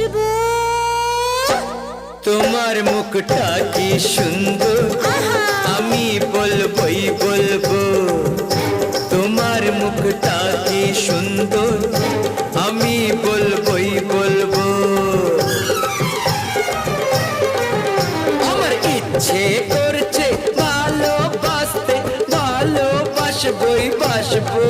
বসবো। তোমার মুখটা কি সুন্দর, আমি বলবই বলবো। তোমার মুখটা কি সুন্দর, আমি বলবই বলবো। আমার ইচ্ছে করছে ভালোবাসতে, ভালোবাসবই বাসবো।